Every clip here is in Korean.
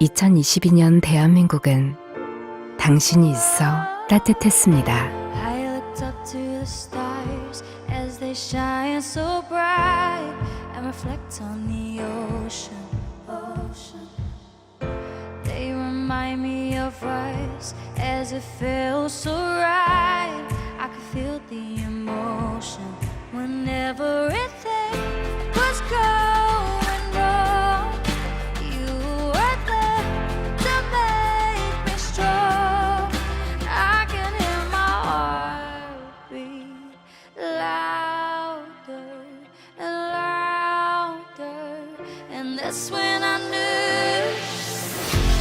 2022년 대한민국은 당신이 있어 따뜻했습니다. I looked up to the stars as they shine so bright and reflect on the ocean. They remind me of us as it feels so right. I could feel the emotion when everything was going wrong. You were there to make me strong. I can hear my heart beat louder and louder, and that's when I knew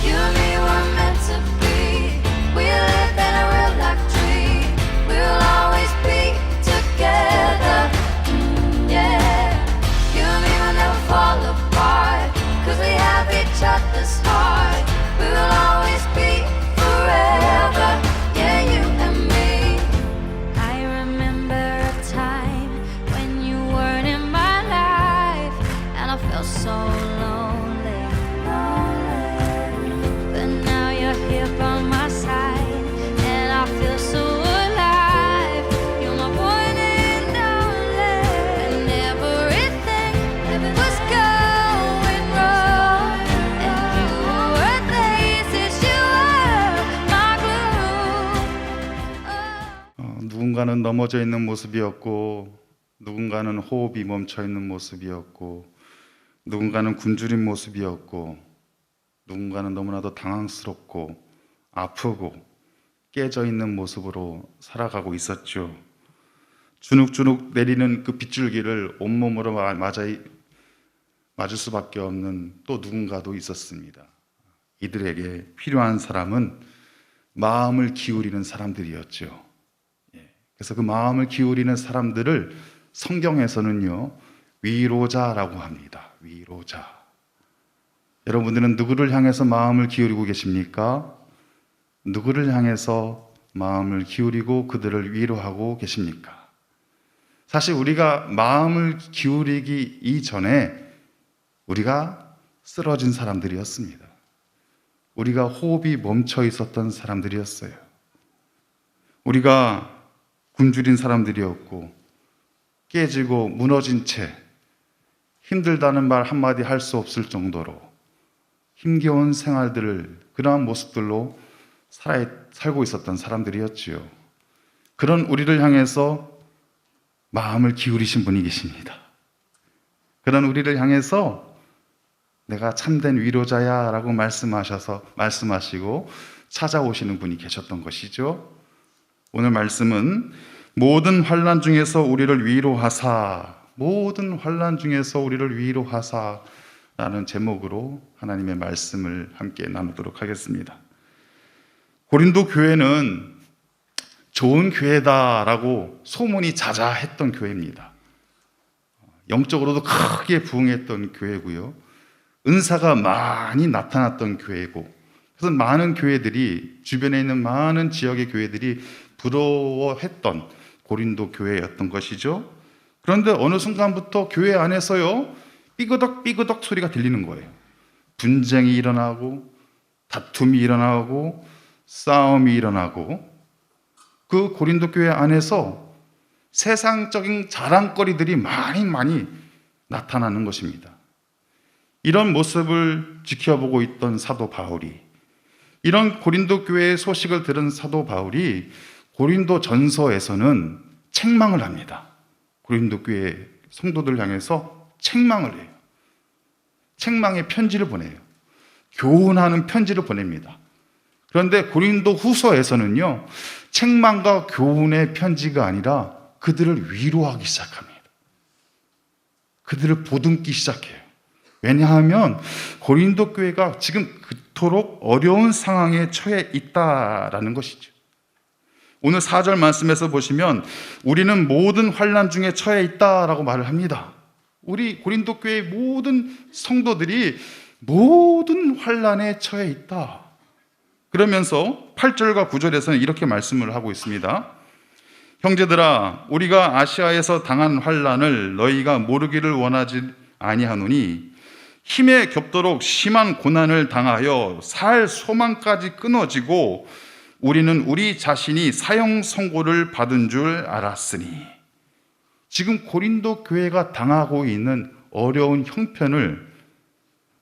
you and me were meant to be. We live in a real life dream. We'll always be together. Yeah, you and me will never fall apart, 'cause we have each other's heart. We will always be forever. Yeah, you and me. I remember a time when you weren't in my life, and I felt so lonely. But now you're here by my side, and I feel so alive. You're my one and only. And everything was going wrong, and you were there since you were my glue. 누군가는 넘어져 있는 모습이었고, 누군가는 호흡이 멈춰 있는 모습이었고, 누군가는 굶주린 모습이었고, 누군가는 너무나도 당황스럽고 아프고 깨져 있는 모습으로 살아가고 있었죠. 주눅주눅 내리는 그 빗줄기를 온몸으로 맞을 수밖에 없는 또 누군가도 있었습니다. 이들에게 필요한 사람은 마음을 기울이는 사람들이었죠. 그래서 그 마음을 기울이는 사람들을 성경에서는요, 위로자라고 합니다. 위로자. 여러분들은 누구를 향해서 마음을 기울이고 계십니까? 누구를 향해서 마음을 기울이고 그들을 위로하고 계십니까? 사실 우리가 마음을 기울이기 이전에 우리가 쓰러진 사람들이었습니다. 우리가 호흡이 멈춰 있었던 사람들이었어요. 우리가 굶주린 사람들이었고, 깨지고 무너진 채 힘들다는 말 한마디 할 수 없을 정도로 힘겨운 생활들을, 그러한 모습들로 살고 있었던 사람들이었지요. 그런 우리를 향해서 마음을 기울이신 분이 계십니다. 그런 우리를 향해서 내가 참된 위로자야 라고 말씀하시고 찾아오시는 분이 계셨던 것이죠. 오늘 말씀은 모든 환난 중에서 우리를 위로하사, 모든 환난 중에서 우리를 위로하사 라는 제목으로 하나님의 말씀을 함께 나누도록 하겠습니다. 고린도 교회는 좋은 교회다라고 소문이 자자했던 교회입니다. 영적으로도 크게 부흥했던 교회고요. 은사가 많이 나타났던 교회고, 그래서 많은 교회들이, 주변에 있는 많은 지역의 교회들이 부러워했던 고린도 교회였던 것이죠. 그런데 어느 순간부터 교회 안에서요, 삐그덕 소리가 들리는 거예요. 분쟁이 일어나고, 다툼이 일어나고, 싸움이 일어나고, 그 고린도 교회 안에서 세상적인 자랑거리들이 많이 나타나는 것입니다. 이런 모습을 지켜보고 있던 사도 바울이, 이런 고린도 교회의 소식을 들은 사도 바울이 고린도 전서에서는 책망을 합니다. 고린도 교회 성도들 향해서 책망을 해요. 책망의 편지를 보내요. 교훈하는 편지를 보냅니다. 그런데 고린도 후서에서는요, 책망과 교훈의 편지가 아니라 그들을 위로하기 시작합니다. 그들을 보듬기 시작해요. 왜냐하면 고린도 교회가 지금 그토록 어려운 상황에 처해 있다라는 것이죠. 오늘 4절 말씀에서 보시면 우리는 모든 환난 중에 처해 있다라고 말을 합니다. 우리 고린도 교회의 모든 성도들이 모든 환난에 처해 있다. 그러면서 8절과 9절에서는 이렇게 말씀을 하고 있습니다. 형제들아, 우리가 아시아에서 당한 환난을 너희가 모르기를 원하지 아니하노니 힘에 겹도록 심한 고난을 당하여 살 소망까지 끊어지고 우리는 우리 자신이 사형 선고를 받은 줄 알았으니. 지금 고린도 교회가 당하고 있는 어려운 형편을,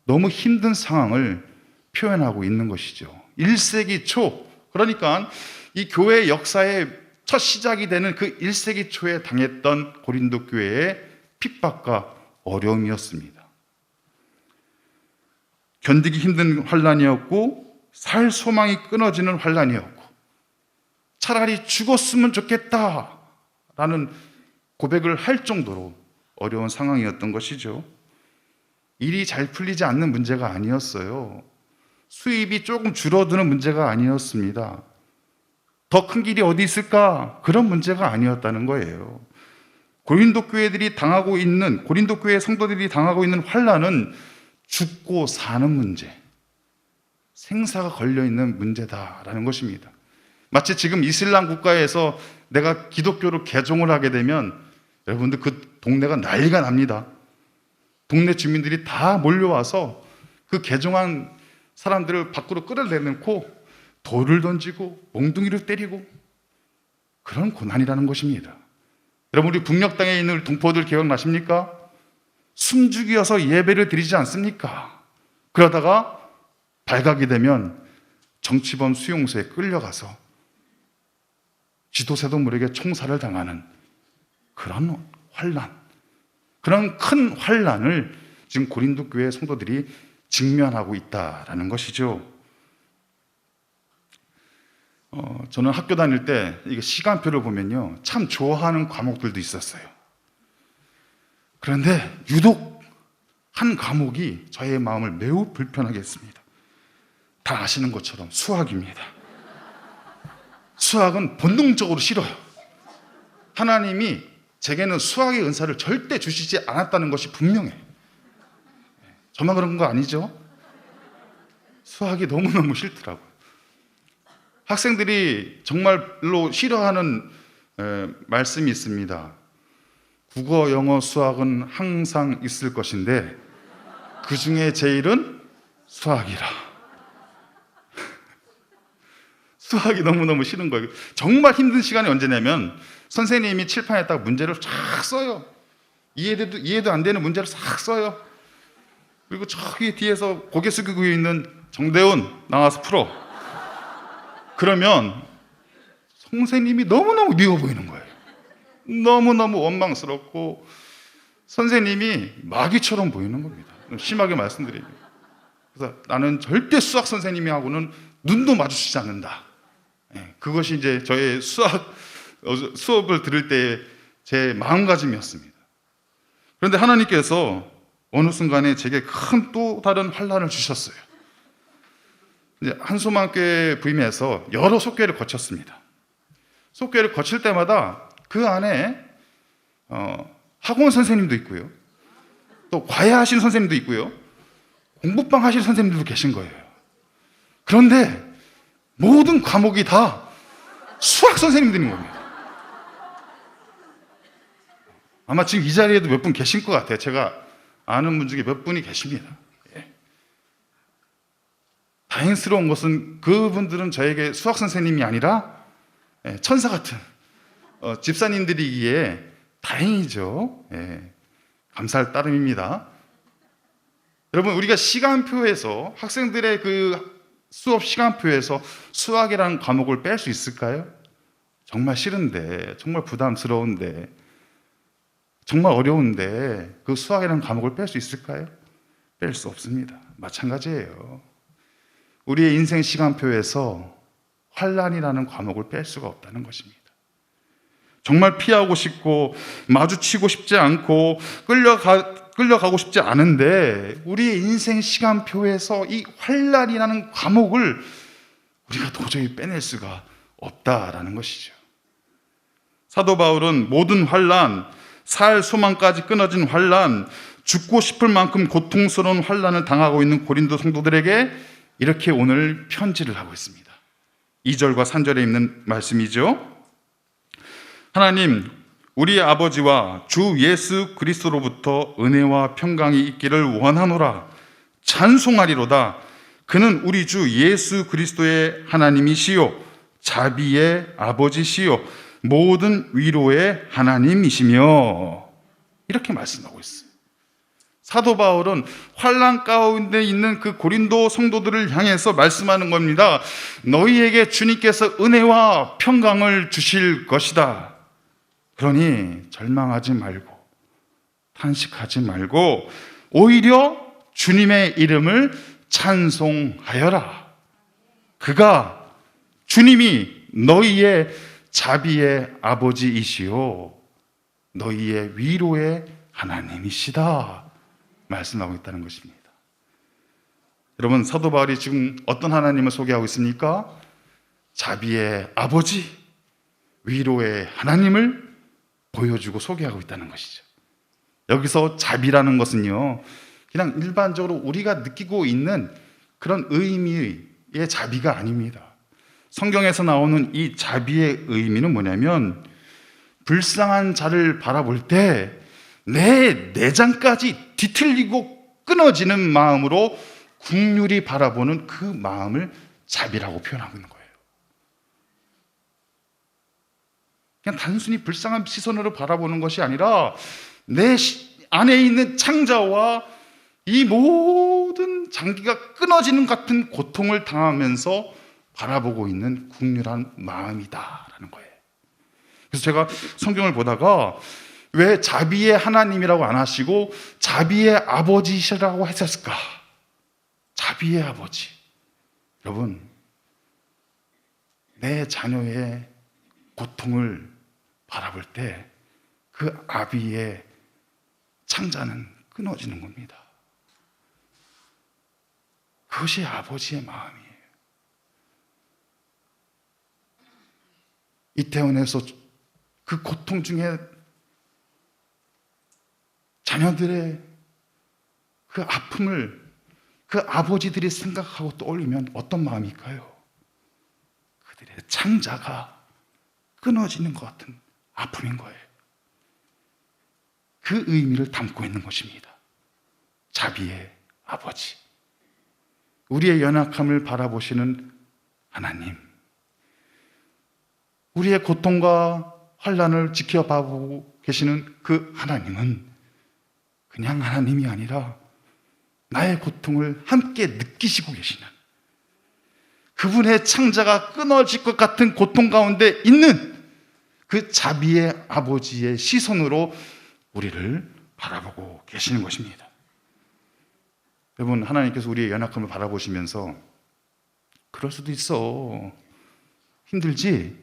너무 힘든 상황을 표현하고 있는 것이죠. 1세기 초, 그러니까 이 교회 역사의 첫 시작이 되는 그 1세기 초에 당했던 고린도 교회의 핍박과 어려움이었습니다. 견디기 힘든 환난이었고 살 소망이 끊어지는 환난이었고 차라리 죽었으면 좋겠다라는 고백을 할 정도로 어려운 상황이었던 것이죠. 일이 잘 풀리지 않는 문제가 아니었어요. 수입이 조금 줄어드는 문제가 아니었습니다. 더 큰 길이 어디 있을까? 그런 문제가 아니었다는 거예요. 고린도 교회들이 당하고 있는, 고린도 교회 성도들이 당하고 있는 환난은 죽고 사는 문제, 생사가 걸려있는 문제다라는 것입니다. 마치 지금 이슬람 국가에서 내가 기독교로 개종을 하게 되면 여러분들 그 동네가 난리가 납니다. 동네 주민들이 다 몰려와서 그 개종한 사람들을 밖으로 끌어내놓고 돌을 던지고 몽둥이를 때리고 그런 고난이라는 것입니다. 여러분, 우리 북녘 땅에 있는 동포들 기억나십니까? 숨죽이어서 예배를 드리지 않습니까? 그러다가 발각이 되면 정치범 수용소에 끌려가서 지도새도 모르게 총살을 당하는 그런 환난, 그런 큰 환난을 지금 고린도 교회 성도들이 직면하고 있다라는 것이죠. 저는 학교 다닐 때 이게 시간표를 보면요, 참 좋아하는 과목들도 있었어요. 그런데 유독 한 과목이 저의 마음을 매우 불편하게 했습니다. 다 아시는 것처럼 수학입니다. 수학은 본능적으로 싫어요. 하나님이 제게는 수학의 은사를 절대 주시지 않았다는 것이 분명해요. 저만 그런 거 아니죠? 수학이 너무너무 싫더라고요. 학생들이 정말로 싫어하는 말씀이 있습니다. 국어, 영어, 수학은 항상 있을 것인데 그 중에 제일은 수학이라. 수학이 너무너무 싫은 거예요. 정말 힘든 시간이 언제냐면 선생님이 칠판에다가 문제를 쫙 써요. 이해도 안 되는 문제를 싹 써요. 그리고 저기 뒤에서 고개 숙이고 있는 정대훈 나와서 풀어. 그러면 선생님이 너무너무 미워 보이는 거예요. 너무너무 원망스럽고 선생님이 마귀처럼 보이는 겁니다. 심하게 말씀드리면. 그래서 나는 절대 수학 선생님하고는 눈도 마주치지 않는다. 그것이 이제 저의 수업을 들을 때 제 마음가짐이었습니다. 그런데 하나님께서 어느 순간에 제게 큰 또 다른 환난을 주셨어요. 이제 한소망교회 부임해서 여러 속교회를 거쳤습니다. 속교회를 거칠 때마다 그 안에 학원 선생님도 있고요, 또 과외 하시는 선생님도 있고요, 공부방 하시는 선생님들도 계신 거예요. 그런데 모든 과목이 다 수학 선생님들인 겁니다. 아마 지금 이 자리에도 몇 분 계신 것 같아요. 제가 아는 분 중에 몇 분이 계십니다. 다행스러운 것은 그분들은 저에게 수학 선생님이 아니라 천사 같은 집사님들이기에 다행이죠. 감사할 따름입니다. 여러분, 우리가 시간표에서, 학생들의 그 수업 시간표에서 수학이라는 과목을 뺄 수 있을까요? 정말 싫은데, 정말 부담스러운데, 정말 어려운데 그 수학이라는 과목을 뺄 수 있을까요? 뺄 수 없습니다. 마찬가지예요. 우리의 인생 시간표에서 환난이라는 과목을 뺄 수가 없다는 것입니다. 정말 피하고 싶고 마주치고 싶지 않고 끌려가고 싶지 않은데 우리의 인생 시간표에서 이 환난이라는 과목을 우리가 도저히 빼낼 수가 없다라는 것이죠. 사도 바울은 모든 환난, 살 소망까지 끊어진 환난, 죽고 싶을 만큼 고통스러운 환난을 당하고 있는 고린도 성도들에게 이렇게 오늘 편지를 하고 있습니다. 2절과 3절에 있는 말씀이죠. 하나님, 우리 아버지와 주 예수 그리스도로부터 은혜와 평강이 있기를 원하노라. 찬송하리로다. 그는 우리 주 예수 그리스도의 하나님이시요 자비의 아버지시요 모든 위로의 하나님이시며, 이렇게 말씀하고 있어요. 사도 바울은 환난 가운데 있는 그 고린도 성도들을 향해서 말씀하는 겁니다. 너희에게 주님께서 은혜와 평강을 주실 것이다. 그러니 절망하지 말고 탄식하지 말고 오히려 주님의 이름을 찬송하여라. 그가, 주님이 너희의 자비의 아버지이시요 너희의 위로의 하나님이시다 말씀하고 있다는 것입니다. 여러분, 사도 바울이 지금 어떤 하나님을 소개하고 있습니까? 자비의 아버지, 위로의 하나님을 보여주고 소개하고 있다는 것이죠. 여기서 자비라는 것은요, 그냥 일반적으로 우리가 느끼고 있는 그런 의미의 자비가 아닙니다. 성경에서 나오는 이 자비의 의미는 뭐냐면, 불쌍한 자를 바라볼 때 내 내장까지 뒤틀리고 끊어지는 마음으로 긍휼히 바라보는 그 마음을 자비라고 표현하고 있는 거예요. 그냥 단순히 불쌍한 시선으로 바라보는 것이 아니라 내 안에 있는 창자와 이 모든 장기가 끊어지는 같은 고통을 당하면서 바라보고 있는 긍휼한 마음이다라는 거예요. 그래서 제가 성경을 보다가 왜 자비의 하나님이라고 안 하시고 자비의 아버지시라고 했었을까? 자비의 아버지. 여러분, 내 자녀의 고통을 바라볼 때 그 아비의 창자는 끊어지는 겁니다. 그것이 아버지의 마음이에요. 이태원에서 그 고통 중에 자녀들의 그 아픔을 그 아버지들이 생각하고 떠올리면 어떤 마음일까요? 그들의 창자가 끊어지는 것 같은 아픔인 거예요. 그 의미를 담고 있는 것입니다. 자비의 아버지. 우리의 연약함을 바라보시는 하나님. 우리의 고통과 환난을 지켜보고 계시는 그 하나님은 그냥 하나님이 아니라 나의 고통을 함께 느끼시고 계시는, 그분의 창자가 끊어질 것 같은 고통 가운데 있는 그 자비의 아버지의 시선으로 우리를 바라보고 계시는 것입니다. 여러분, 하나님께서 우리의 연약함을 바라보시면서 그럴 수도 있어, 힘들지,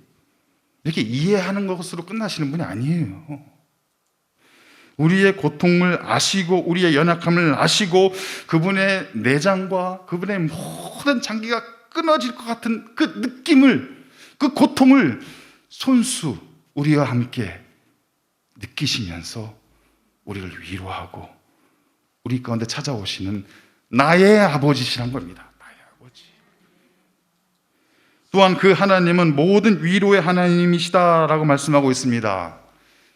이렇게 이해하는 것으로 끝나시는 분이 아니에요. 우리의 고통을 아시고 우리의 연약함을 아시고 그분의 내장과 그분의 모든 장기가 끊어질 것 같은 그 느낌을, 그 고통을 손수 우리와 함께 느끼시면서 우리를 위로하고 우리 가운데 찾아오시는 나의 아버지시란 겁니다. 나의 아버지. 또한 그 하나님은 모든 위로의 하나님이시다라고 말씀하고 있습니다.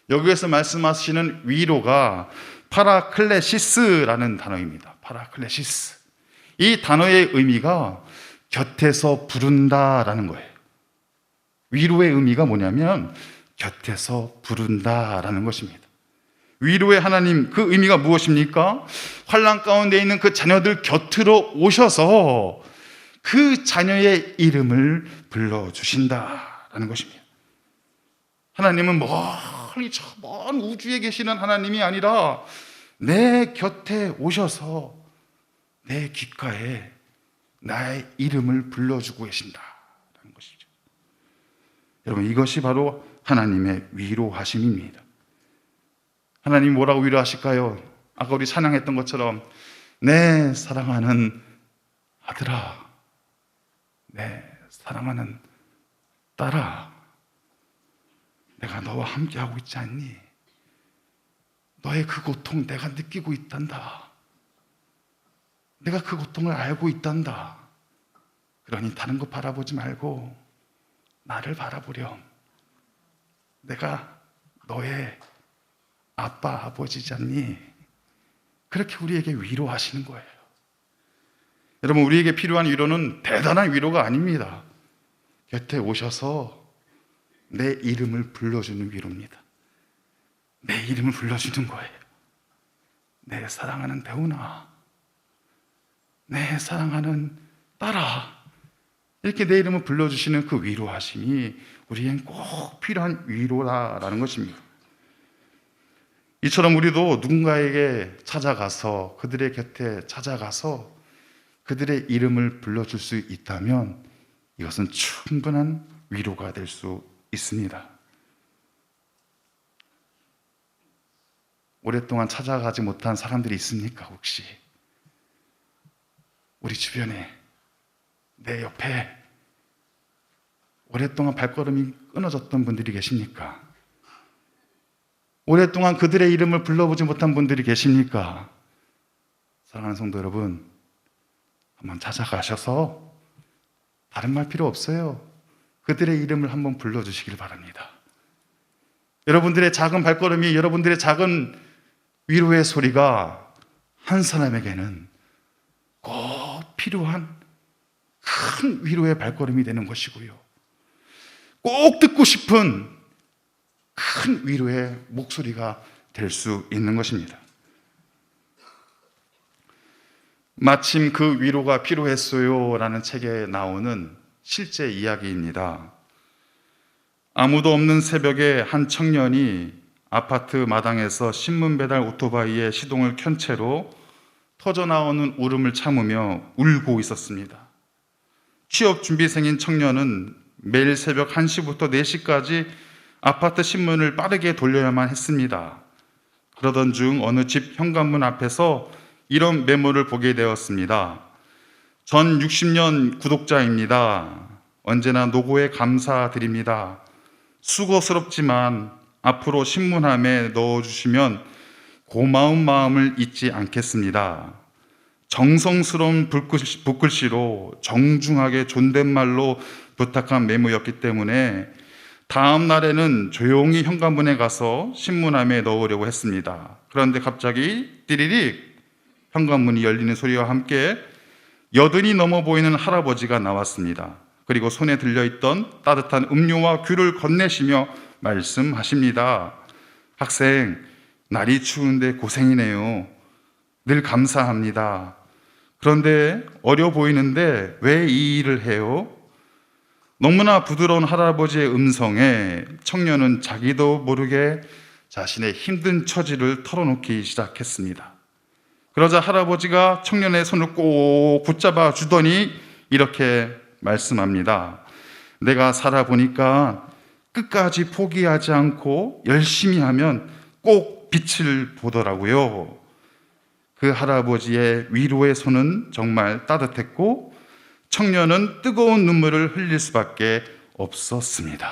여기에서 말씀하시는 위로가 파라클레시스라는 단어입니다. 파라클레시스. 이 단어의 의미가 곁에서 부른다라는 거예요. 위로의 의미가 뭐냐면 곁에서 부른다라는 것입니다. 위로의 하나님, 그 의미가 무엇입니까? 환난 가운데 있는 그 자녀들 곁으로 오셔서 그 자녀의 이름을 불러주신다라는 것입니다. 하나님은 멀리 저 먼 우주에 계시는 하나님이 아니라 내 곁에 오셔서 내 귓가에 나의 이름을 불러주고 계신다라는 것이죠. 여러분, 이것이 바로 하나님의 위로하심입니다. 하나님 뭐라고 위로하실까요? 아까 우리 찬양했던 것처럼 내 사랑하는 아들아, 내 사랑하는 딸아, 내가 너와 함께하고 있지 않니? 너의 그 고통 내가 느끼고 있단다. 내가 그 고통을 알고 있단다. 그러니 다른 거 바라보지 말고 나를 바라보렴. 내가 너의 아빠, 아버지잖니. 그렇게 우리에게 위로하시는 거예요. 여러분, 우리에게 필요한 위로는 대단한 위로가 아닙니다. 곁에 오셔서 내 이름을 불러주는 위로입니다. 내 이름을 불러주는 거예요. 내 사랑하는 대훈아, 내 사랑하는 딸아, 이렇게 내 이름을 불러주시는 그 위로하심이 우리엔 꼭 필요한 위로라는 것입니다. 이처럼 우리도 누군가에게 찾아가서, 그들의 곁에 찾아가서 그들의 이름을 불러줄 수 있다면 이것은 충분한 위로가 될 수 있습니다. 오랫동안 찾아가지 못한 사람들이 있습니까? 혹시 우리 주변에, 내 옆에 오랫동안 발걸음이 끊어졌던 분들이 계십니까? 오랫동안 그들의 이름을 불러보지 못한 분들이 계십니까? 사랑하는 성도 여러분, 한번 찾아가셔서, 다른 말 필요 없어요, 그들의 이름을 한번 불러주시길 바랍니다. 여러분들의 작은 발걸음이, 여러분들의 작은 위로의 소리가 한 사람에게는 꼭 필요한 큰 위로의 발걸음이 되는 것이고요, 꼭 듣고 싶은 큰 위로의 목소리가 될 수 있는 것입니다. 마침 그 위로가 필요했어요 라는 책에 나오는 실제 이야기입니다. 아무도 없는 새벽에 한 청년이 아파트 마당에서 신문 배달 오토바이에 시동을 켠 채로 터져나오는 울음을 참으며 울고 있었습니다. 취업 준비생인 청년은 매일 새벽 1시부터 4시까지 아파트 신문을 빠르게 돌려야만 했습니다. 그러던 중 어느 집 현관문 앞에서 이런 메모를 보게 되었습니다. 전 60년 구독자입니다. 언제나 노고에 감사드립니다. 수고스럽지만 앞으로 신문함에 넣어주시면 고마운 마음을 잊지 않겠습니다. 정성스러운 붓글씨로 정중하게 존댓말로 부탁한 메모였기 때문에 다음 날에는 조용히 현관문에 가서 신문함에 넣으려고 했습니다. 그런데 갑자기 띠리릭 현관문이 열리는 소리와 함께 여든이 넘어 보이는 할아버지가 나왔습니다. 그리고 손에 들려있던 따뜻한 음료와 귤을 건네시며 말씀하십니다. 학생, 날이 추운데 고생이네요. 늘 감사합니다. 그런데 어려 보이는데 왜 이 일을 해요? 너무나 부드러운 할아버지의 음성에 청년은 자기도 모르게 자신의 힘든 처지를 털어놓기 시작했습니다. 그러자 할아버지가 청년의 손을 꼭 붙잡아 주더니 이렇게 말씀합니다. 내가 살아보니까 끝까지 포기하지 않고 열심히 하면 꼭 빛을 보더라고요. 그 할아버지의 위로의 손은 정말 따뜻했고 청년은 뜨거운 눈물을 흘릴 수밖에 없었습니다.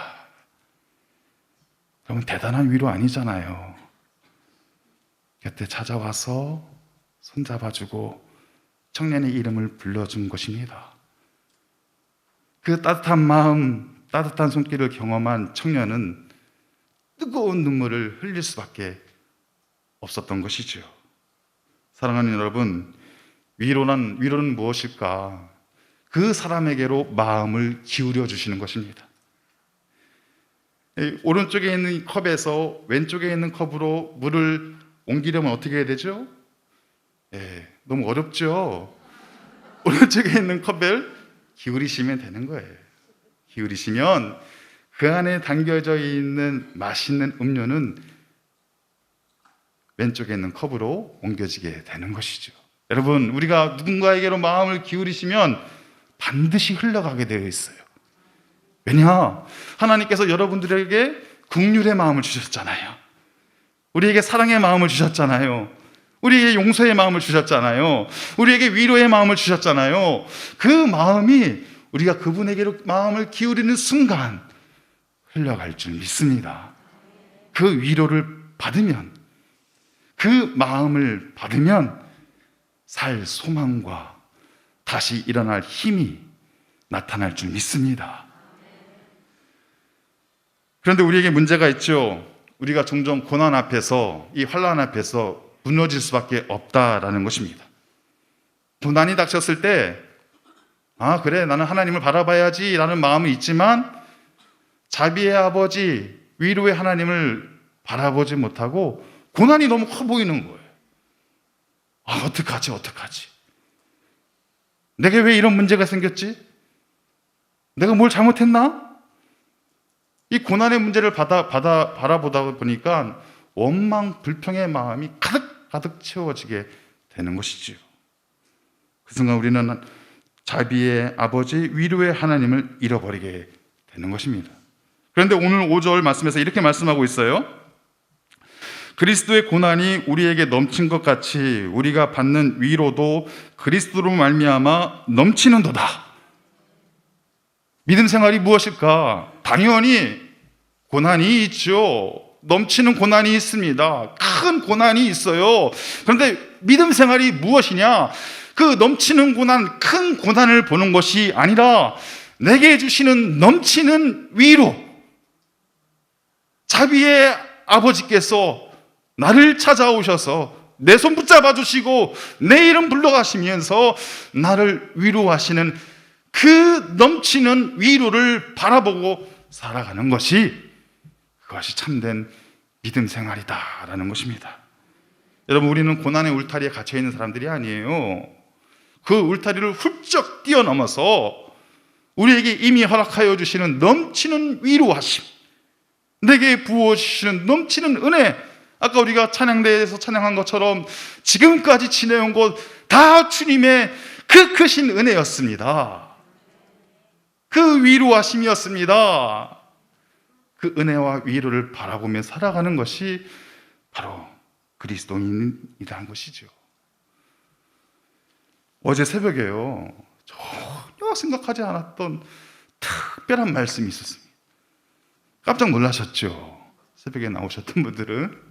여러분, 대단한 위로 아니잖아요. 곁에 찾아와서 손잡아주고 청년의 이름을 불러준 것입니다. 그 따뜻한 마음, 따뜻한 손길을 경험한 청년은 뜨거운 눈물을 흘릴 수밖에 없었던 것이죠. 사랑하는 여러분, 위로는 무엇일까? 그 사람에게로 마음을 기울여 주시는 것입니다. 오른쪽에 있는 컵에서 왼쪽에 있는 컵으로 물을 옮기려면 어떻게 해야 되죠? 너무 어렵죠? 오른쪽에 있는 컵을 기울이시면 되는 거예요. 기울이시면 그 안에 담겨져 있는 맛있는 음료는 왼쪽에 있는 컵으로 옮겨지게 되는 것이죠. 여러분, 우리가 누군가에게로 마음을 기울이시면 반드시 흘러가게 되어 있어요. 왜냐? 하나님께서 여러분들에게 긍휼의 마음을 주셨잖아요. 우리에게 사랑의 마음을 주셨잖아요. 우리에게 용서의 마음을 주셨잖아요. 우리에게 위로의 마음을 주셨잖아요. 그 마음이 우리가 그분에게로 마음을 기울이는 순간 흘러갈 줄 믿습니다. 그 위로를 받으면, 그 마음을 받으면 살 소망과 다시 일어날 힘이 나타날 줄 믿습니다. 그런데 우리에게 문제가 있죠. 우리가 종종 고난 앞에서, 이 환난 앞에서 무너질 수밖에 없다라는 것입니다. 고난이 닥쳤을 때 그래, 나는 하나님을 바라봐야지 라는 마음은 있지만 자비의 아버지, 위로의 하나님을 바라보지 못하고 고난이 너무 커 보이는 거예요. 어떡하지? 내게 왜 이런 문제가 생겼지? 내가 뭘 잘못했나? 이 고난의 문제를 바라보다 보니까 원망, 불평의 마음이 가득 채워지게 되는 것이지요. 그 순간 우리는 자비의 아버지, 위로의 하나님을 잃어버리게 되는 것입니다. 그런데 오늘 5절 말씀에서 이렇게 말씀하고 있어요. 그리스도의 고난이 우리에게 넘친 것 같이 우리가 받는 위로도 그리스도로 말미암아 넘치는도다. 믿음 생활이 무엇일까? 당연히 고난이 있죠. 넘치는 고난이 있습니다. 큰 고난이 있어요. 그런데 믿음 생활이 무엇이냐? 그 넘치는 고난, 큰 고난을 보는 것이 아니라 내게 주시는 넘치는 위로, 자비의 아버지께서 나를 찾아오셔서 내 손 붙잡아 주시고 내 이름 불러가시면서 나를 위로하시는 그 넘치는 위로를 바라보고 살아가는 것이, 그것이 참된 믿음 생활이다라는 것입니다. 여러분, 우리는 고난의 울타리에 갇혀 있는 사람들이 아니에요. 그 울타리를 훌쩍 뛰어넘어서 우리에게 이미 허락하여 주시는 넘치는 위로하심, 내게 부어주시는 넘치는 은혜, 아까 우리가 찬양대에서 찬양한 것처럼 지금까지 지내온 것 다 주님의 그 크신 은혜였습니다. 그 위로하심이었습니다. 그 은혜와 위로를 바라보며 살아가는 것이 바로 그리스도인이라는 것이죠. 어제 새벽에요, 전혀 생각하지 않았던 특별한 말씀이 있었습니다. 깜짝 놀라셨죠? 새벽에 나오셨던 분들은.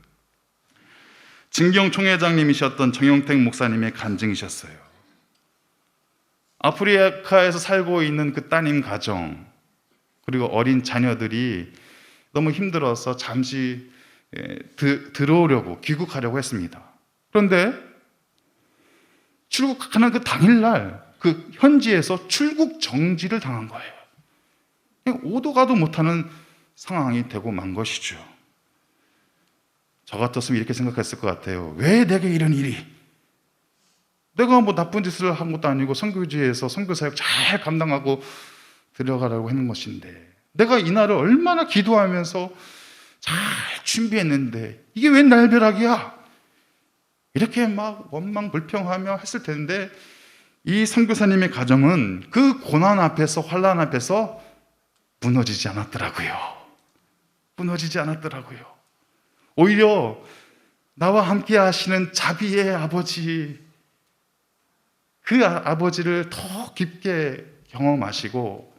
진경 총회장님이셨던 정용택 목사님의 간증이셨어요. 아프리카에서 살고 있는 그 따님 가정, 그리고 어린 자녀들이 너무 힘들어서 잠시 들어오려고, 귀국하려고 했습니다. 그런데 출국하는 그 당일날 그 현지에서 출국 정지를 당한 거예요. 오도 가도 못하는 상황이 되고 만 것이죠. 저 같았으면 이렇게 생각했을 것 같아요. 왜 내게 이런 일이? 내가 뭐 나쁜 짓을 한 것도 아니고 선교지에서 선교사역 잘 감당하고 들어가라고 하는 것인데, 내가 이날을 얼마나 기도하면서 잘 준비했는데 이게 웬 날벼락이야? 이렇게 막 원망 불평하며 했을 텐데, 이 선교사님의 가정은 그 고난 앞에서, 환난 앞에서 무너지지 않았더라고요. 오히려 나와 함께 하시는 자비의 아버지, 그 아버지를 더 깊게 경험하시고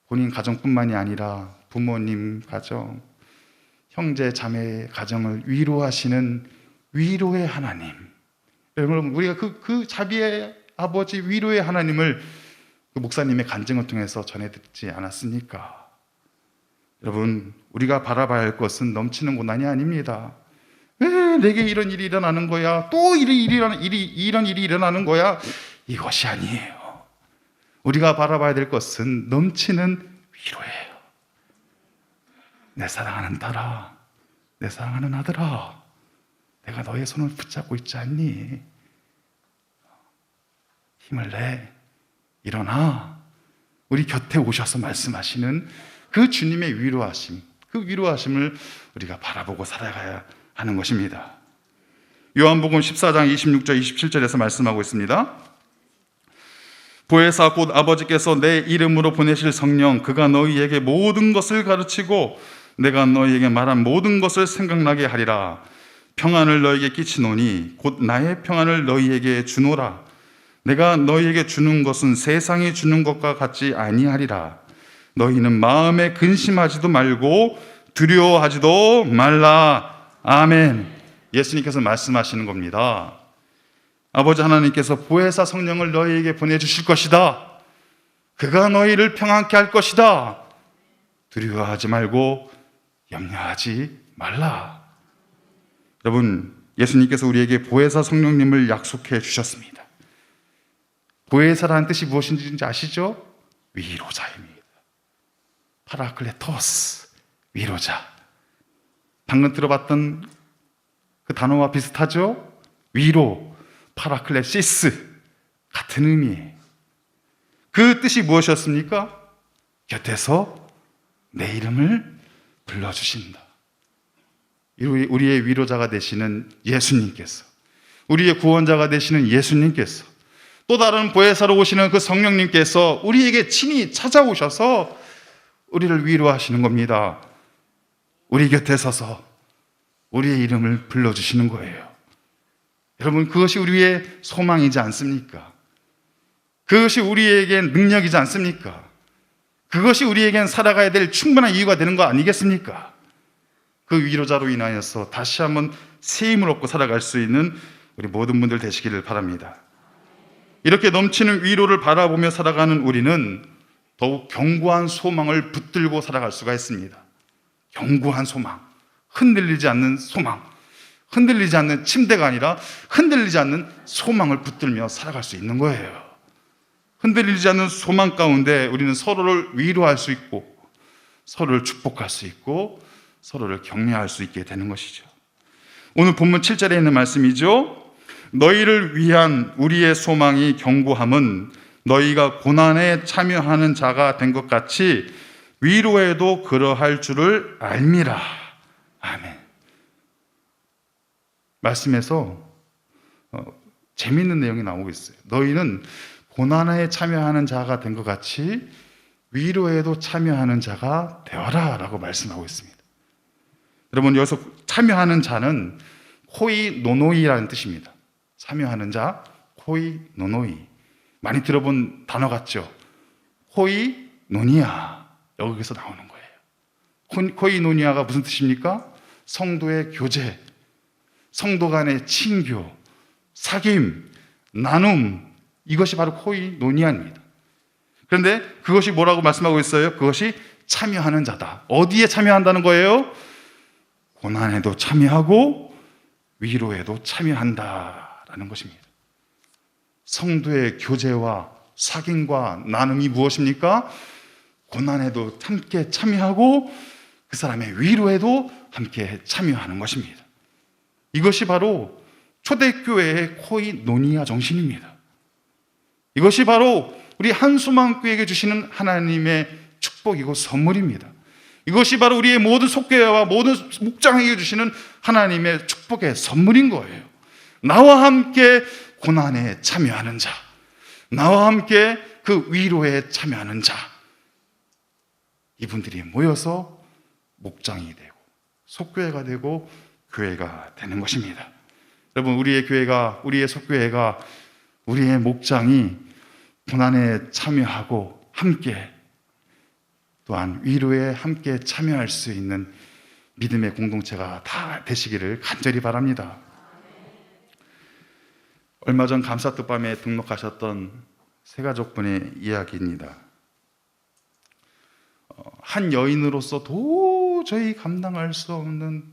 본인 가정뿐만이 아니라 부모님 가정, 형제 자매 가정을 위로하시는 위로의 하나님. 여러분, 우리가 그 자비의 아버지, 위로의 하나님을 그 목사님의 간증을 통해서 전해 듣지 않았습니까? 여러분, 우리가 바라봐야 할 것은 넘치는 고난이 아닙니다. 왜 내게 이런 일이 일어나는 거야? 또 이런 일이 일어나는 거야? 이것이 아니에요. 우리가 바라봐야 될 것은 넘치는 위로예요. 내 사랑하는 딸아, 내 사랑하는 아들아, 내가 너의 손을 붙잡고 있지 않니? 힘을 내, 일어나. 우리 곁에 오셔서 말씀하시는 그 주님의 위로하심, 그 위로하심을 우리가 바라보고 살아가야 하는 것입니다. 요한복음 14장 26절 27절에서 말씀하고 있습니다. 보혜사 곧 아버지께서 내 이름으로 보내실 성령, 그가 너희에게 모든 것을 가르치고 내가 너희에게 말한 모든 것을 생각나게 하리라. 평안을 너희에게 끼치노니 곧 나의 평안을 너희에게 주노라. 내가 너희에게 주는 것은 세상이 주는 것과 같지 아니하리라. 너희는 마음에 근심하지도 말고 두려워하지도 말라. 아멘. 예수님께서 말씀하시는 겁니다. 아버지 하나님께서 보혜사 성령을 너희에게 보내주실 것이다. 그가 너희를 평안케 할 것이다. 두려워하지 말고 염려하지 말라. 여러분, 예수님께서 우리에게 보혜사 성령님을 약속해 주셨습니다. 보혜사라는 뜻이 무엇인지 아시죠? 위로자입니다. 파라클레토스, 위로자. 방금 들어봤던 그 단어와 비슷하죠? 위로, 파라클레시스, 같은 의미예요. 그 뜻이 무엇이었습니까? 곁에서 내 이름을 불러주신다. 우리의 위로자가 되시는 예수님께서, 우리의 구원자가 되시는 예수님께서, 또 다른 보혜사로 오시는 그 성령님께서 우리에게 친히 찾아오셔서 우리를 위로하시는 겁니다. 우리 곁에 서서 우리의 이름을 불러주시는 거예요. 여러분, 그것이 우리의 소망이지 않습니까? 그것이 우리에겐 능력이지 않습니까? 그것이 우리에겐 살아가야 될 충분한 이유가 되는 거 아니겠습니까? 그 위로자로 인하여서 다시 한번 새 힘을 얻고 살아갈 수 있는 우리 모든 분들 되시기를 바랍니다. 이렇게 넘치는 위로를 바라보며 살아가는 우리는 더욱 견고한 소망을 붙들고 살아갈 수가 있습니다. 견고한 소망, 흔들리지 않는 소망, 흔들리지 않는 침대가 아니라 흔들리지 않는 소망을 붙들며 살아갈 수 있는 거예요. 흔들리지 않는 소망 가운데 우리는 서로를 위로할 수 있고, 서로를 축복할 수 있고, 서로를 격려할 수 있게 되는 것이죠. 오늘 본문 7절에 있는 말씀이죠. 너희를 위한 우리의 소망이 견고함은 너희가 고난에 참여하는 자가 된 것 같이 위로에도 그러할 줄을 알미라. 아멘. 말씀에서 재미있는 내용이 나오고 있어요. 너희는 고난에 참여하는 자가 된 것 같이 위로에도 참여하는 자가 되어라 라고 말씀하고 있습니다. 여러분, 여기서 참여하는 자는 코이 노노이라는 뜻입니다. 참여하는 자, 코이 노노이. 많이 들어본 단어 같죠? 코이 노니아. 여기서 나오는 거예요. 코이 노니아가 무슨 뜻입니까? 성도의 교제, 성도 간의 친교, 사귐, 나눔, 이것이 바로 코이 노니아입니다. 그런데 그것이 뭐라고 말씀하고 있어요? 그것이 참여하는 자다. 어디에 참여한다는 거예요? 고난에도 참여하고 위로에도 참여한다라는 것입니다. 성도의 교제와 사귐과 나눔이 무엇입니까? 고난에도 함께 참여하고 그 사람의 위로에도 함께 참여하는 것입니다. 이것이 바로 초대교회의 코이노니아 정신입니다. 이것이 바로 우리 한수망교회에게 주시는 하나님의 축복이고 선물입니다. 이것이 바로 우리의 모든 속교회와 모든 목장에게 주시는 하나님의 축복의 선물인 거예요. 나와 함께 고난에 참여하는 자, 나와 함께 그 위로에 참여하는 자, 이분들이 모여서 목장이 되고 속교회가 되고 교회가 되는 것입니다. 여러분, 우리의 교회가, 우리의 속교회가, 우리의 목장이 고난에 참여하고 함께 또한 위로에 함께 참여할 수 있는 믿음의 공동체가 다 되시기를 간절히 바랍니다. 얼마 전 감사뜻밤에 등록하셨던 세 가족분의 이야기입니다. 한 여인으로서 도저히 감당할 수 없는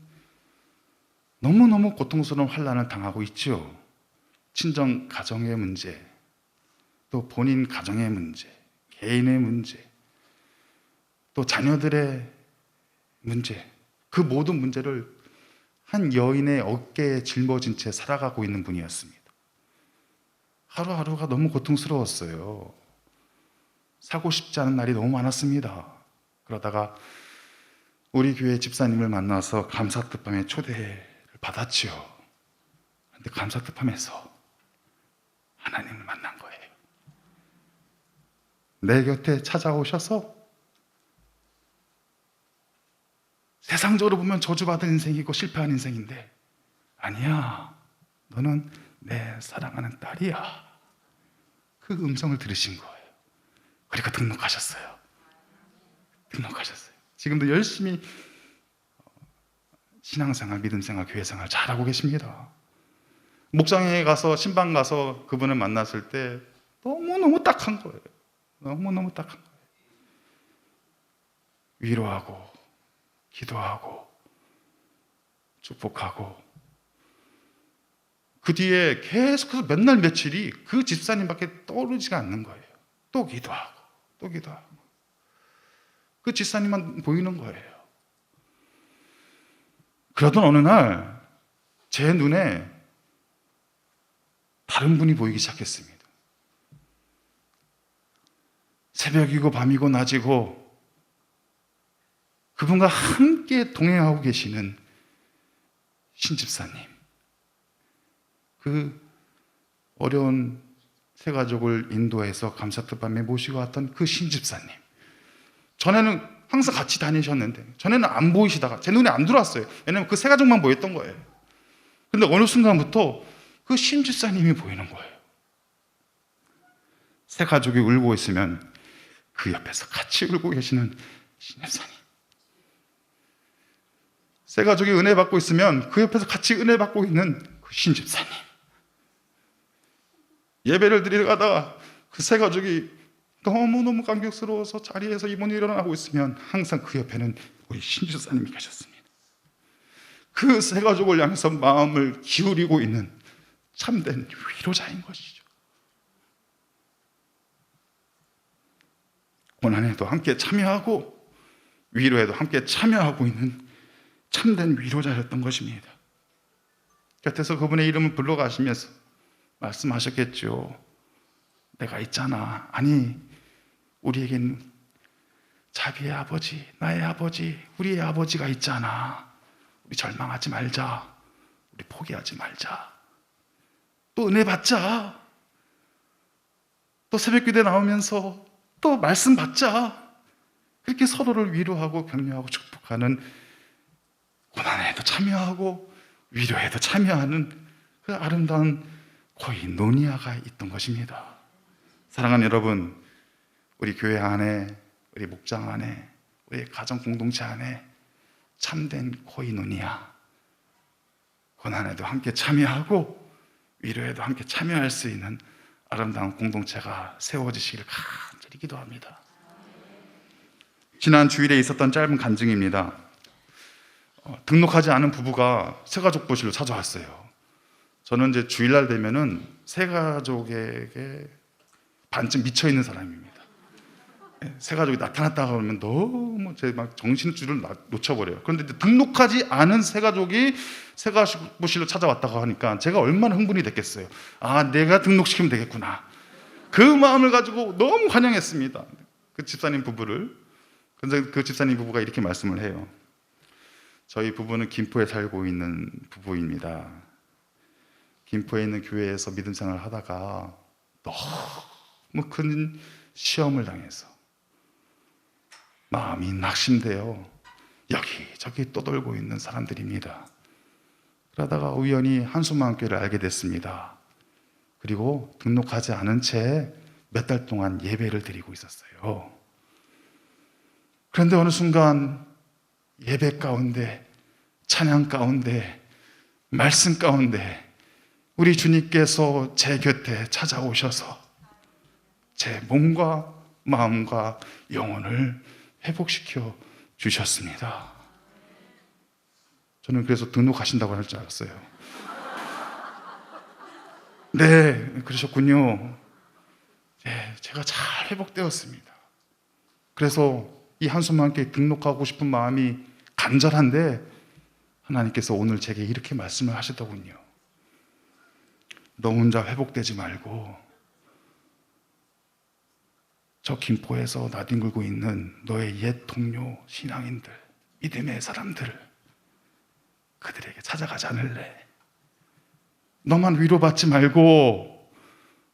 너무너무 고통스러운 환난을 당하고 있죠. 친정 가정의 문제, 또 본인 가정의 문제, 개인의 문제, 또 자녀들의 문제, 그 모든 문제를 한 여인의 어깨에 짊어진 채 살아가고 있는 분이었습니다. 하루하루가 너무 고통스러웠어요. 사고 싶지 않은 날이 너무 많았습니다. 그러다가 우리 교회 집사님을 만나서 감사뜻밤에 초대를 받았지요. 그런데 감사뜻밤에서 하나님을 만난 거예요. 내 곁에 찾아오셔서 세상적으로 보면 저주받은 인생이고 실패한 인생인데, 아니야, 너는 내 사랑하는 딸이야. 그 음성을 들으신 거예요. 그러니까 등록하셨어요. 지금도 열심히 신앙생활, 믿음생활, 교회생활 잘하고 계십니다. 목장에 가서, 신방 가서 그분을 만났을 때 너무너무 딱한 거예요. 너무너무 딱한 거예요. 위로하고 기도하고 축복하고 그 뒤에 계속해서 몇 날 며칠이 그 집사님밖에 떠오르지가 않는 거예요. 또 기도하고 또 기도하고 그 집사님만 보이는 거예요. 그러던 어느 날 제 눈에 다른 분이 보이기 시작했습니다. 새벽이고 밤이고 낮이고 그분과 함께 동행하고 계시는 신집사님, 그 어려운 세 가족을 인도해서 감사뜻 밤에 모시고 왔던 그 신집사님, 전에는 항상 같이 다니셨는데 전에는 안 보이시다가 제 눈에 안 들어왔어요. 왜냐하면 그 세 가족만 보였던 거예요. 근데 어느 순간부터 그 신집사님이 보이는 거예요. 세 가족이 울고 있으면 그 옆에서 같이 울고 계시는 신집사님, 세 가족이 은혜 받고 있으면 그 옆에서 같이 은혜 받고 있는 그 신집사님, 예배를 드리러 가다가 그 세 가족이 너무너무 감격스러워서 자리에서 입원이 일어나고 있으면 항상 그 옆에는 우리 신집사님이 계셨습니다. 그 세 가족을 향해서 마음을 기울이고 있는 참된 위로자인 것이죠. 고난에도 함께 참여하고 위로에도 함께 참여하고 있는 참된 위로자였던 것입니다. 곁에서 그분의 이름을 불러가시면서 말씀하셨겠죠. 내가 있잖아. 아니, 우리에겐 자비의 아버지, 나의 아버지, 우리의 아버지가 있잖아. 우리 절망하지 말자. 우리 포기하지 말자. 또 은혜 받자. 또 새벽기도에 나오면서 또 말씀 받자. 그렇게 서로를 위로하고 격려하고 축복하는, 고난에도 참여하고 위로에도 참여하는 그 아름다운 코이노니아가 있던 것입니다. 사랑하는 여러분, 우리 교회 안에, 우리 목장 안에, 우리 가정 공동체 안에 참된 코이노니아, 고난에도 함께 참여하고 위로에도 함께 참여할 수 있는 아름다운 공동체가 세워지시길 간절히 기도합니다. 지난 주일에 있었던 짧은 간증입니다. 등록하지 않은 부부가 새가족 보실로 찾아왔어요. 저는 이제 주일날 되면은 새가족에게 반쯤 미쳐있는 사람입니다. 새가족이 나타났다가 그러면 너무 제 막 정신줄을 놓쳐버려요. 그런데 등록하지 않은 새가족이 새가족 보실로 찾아왔다고 하니까 제가 얼마나 흥분이 됐겠어요. 아, 내가 등록시키면 되겠구나. 그 마음을 가지고 너무 환영했습니다. 그 집사님 부부를. 그런데 그 집사님 부부가 이렇게 말씀을 해요. 저희 부부는 김포에 살고 있는 부부입니다. 김포에 있는 교회에서 믿음 생활을 하다가 너무 큰 시험을 당해서 마음이 낙심되어 여기저기 떠돌고 있는 사람들입니다. 그러다가 우연히 한숨마음교회를 알게 됐습니다. 그리고 등록하지 않은 채 몇 달 동안 예배를 드리고 있었어요. 그런데 어느 순간 예배 가운데, 찬양 가운데, 말씀 가운데 우리 주님께서 제 곁에 찾아오셔서 제 몸과 마음과 영혼을 회복시켜 주셨습니다. 저는 그래서 등록하신다고 할 줄 알았어요. 네, 그러셨군요. 네, 제가 잘 회복되었습니다. 그래서 이 한숨과 함께 등록하고 싶은 마음이 간절한데 하나님께서 오늘 제게 이렇게 말씀을 하시더군요. 너 혼자 회복되지 말고 저 김포에서 나뒹굴고 있는 너의 옛 동료 신앙인들, 믿음의 사람들을 그들에게 찾아가지 않을래? 너만 위로받지 말고,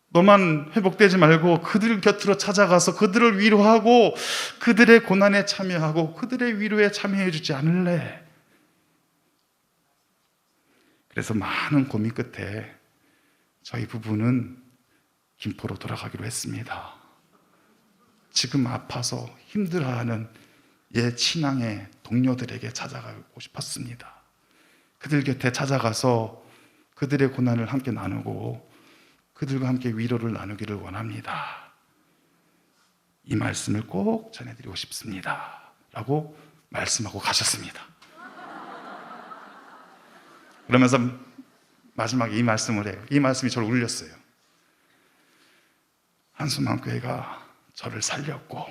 너만 회복되지 말고 그들 곁으로 찾아가서 그들을 위로하고 그들의 고난에 참여하고 그들의 위로에 참여해 주지 않을래? 그래서 많은 고민 끝에 저희 부부는 김포로 돌아가기로 했습니다. 지금 아파서 힘들어하는 옛 신앙의 동료들에게 찾아가고 싶었습니다. 그들 곁에 찾아가서 그들의 고난을 함께 나누고 그들과 함께 위로를 나누기를 원합니다. 이 말씀을 꼭 전해드리고 싶습니다. 라고 말씀하고 가셨습니다. 그러면서 마지막에 이 말씀을 해요. 이 말씀이 저를 울렸어요. 한수만교회가 저를 살렸고,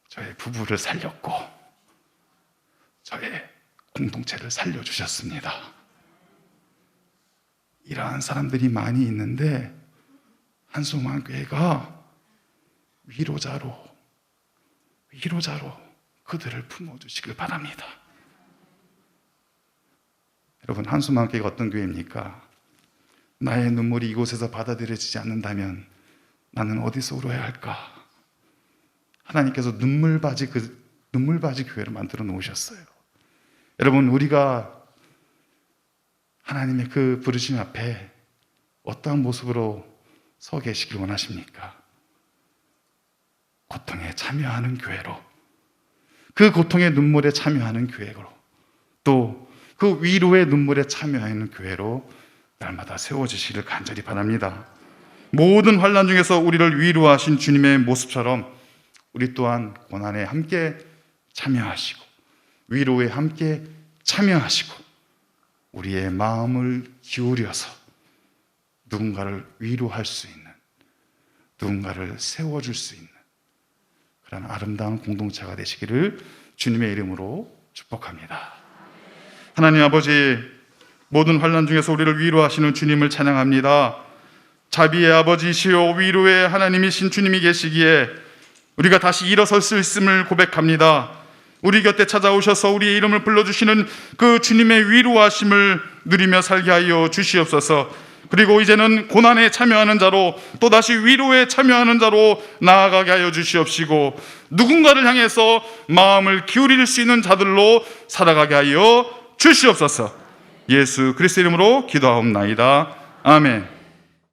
저의 부부를 살렸고, 저의 공동체를 살려주셨습니다. 이러한 사람들이 많이 있는데 한수만교회가 위로자로 그들을 품어주시길 바랍니다. 여러분, 한수만교회가 어떤 교회입니까? 나의 눈물이 이곳에서 받아들여지지 않는다면 나는 어디서 울어야 할까? 하나님께서 눈물바지 교회를 만들어 놓으셨어요. 여러분, 우리가 하나님의 그 부르심 앞에 어떠한 모습으로 서 계시길 원하십니까? 고통에 참여하는 교회로, 그 고통의 눈물에 참여하는 교회로, 또 그 위로의 눈물에 참여하는 교회로 날마다 세워지시기를 간절히 바랍니다. 모든 환난 중에서 우리를 위로하신 주님의 모습처럼 우리 또한 고난에 함께 참여하시고 위로에 함께 참여하시고 우리의 마음을 기울여서 누군가를 위로할 수 있는, 누군가를 세워줄 수 있는 그런 아름다운 공동체가 되시기를 주님의 이름으로 축복합니다. 하나님 아버지, 모든 환난 중에서 우리를 위로하시는 주님을 찬양합니다. 자비의 아버지시요 위로의 하나님이신 주님이 계시기에 우리가 다시 일어설 수 있음을 고백합니다. 우리 곁에 찾아오셔서 우리의 이름을 불러주시는 그 주님의 위로하심을 누리며 살게 하여 주시옵소서. 그리고 이제는 고난에 참여하는 자로, 또다시 위로에 참여하는 자로 나아가게 하여 주시옵시고, 누군가를 향해서 마음을 기울일 수 있는 자들로 살아가게 하여 주시옵소서. 예수 그리스도 이름으로 기도하옵나이다. 아멘.